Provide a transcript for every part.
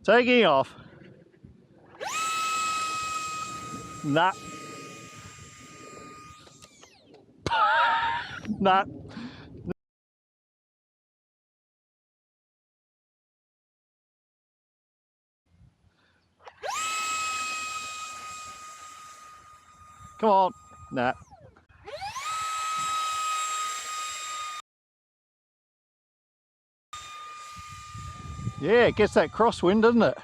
Taking off. Nah. Nah. Come on. Nah. Yeah, it gets that crosswind, doesn't it?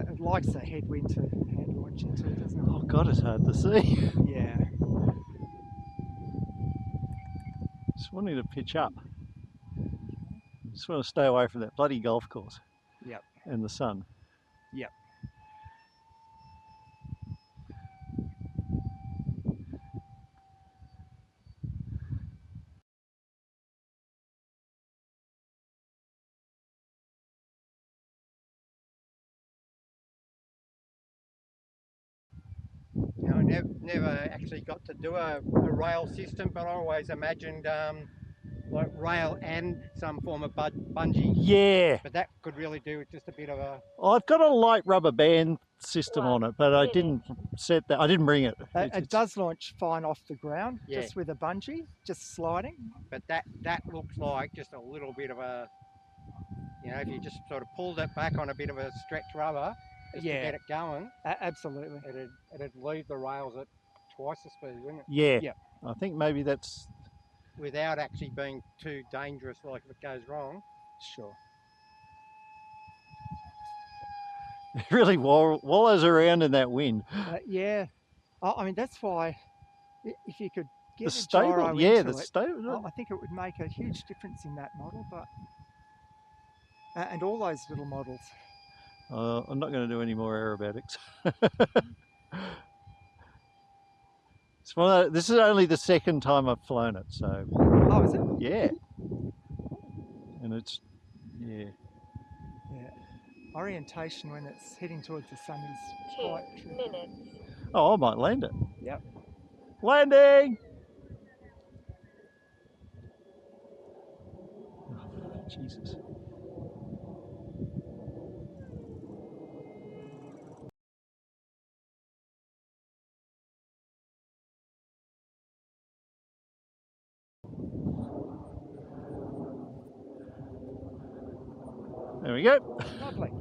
It likes the headwind to hand launch into, doesn't it? Oh God, it's hard to see. Yeah. Just wanting to pitch up. Just want to stay away from that bloody golf course. Yep. And the sun. Yep. You know, I never actually got to do a rail system, but I always imagined like rail and some form of bungee. Yeah. But that could really do with just a bit of a... I've got a light rubber band system on it, but I didn't set that. I didn't bring it. It does launch fine off the ground, Yeah. just with a bungee, just sliding. But that looks like just a little bit of a, you know, if you just sort of pulled it back on a bit of a stretch rubber just to get it going. Absolutely. It'd leave the rails at twice the speed, wouldn't it? Yeah. Yep. I think maybe that's... Without actually being too dangerous, like if it goes wrong. Sure. It really wallows around in that wind. Yeah. I mean, that's why if you could get The a stable, gyro yeah, into the it, stable. I think it would make a huge difference in that model, but and all those little models. I'm not going to do any more aerobatics. It's one of, this is only the second time I've flown it, so... Oh, is it? Yeah. And it's... Yeah. Yeah. Orientation when it's heading towards the sun is quite tricky. Oh, I might land it. Yep. Landing! Oh, Jesus. There we go. Lovely.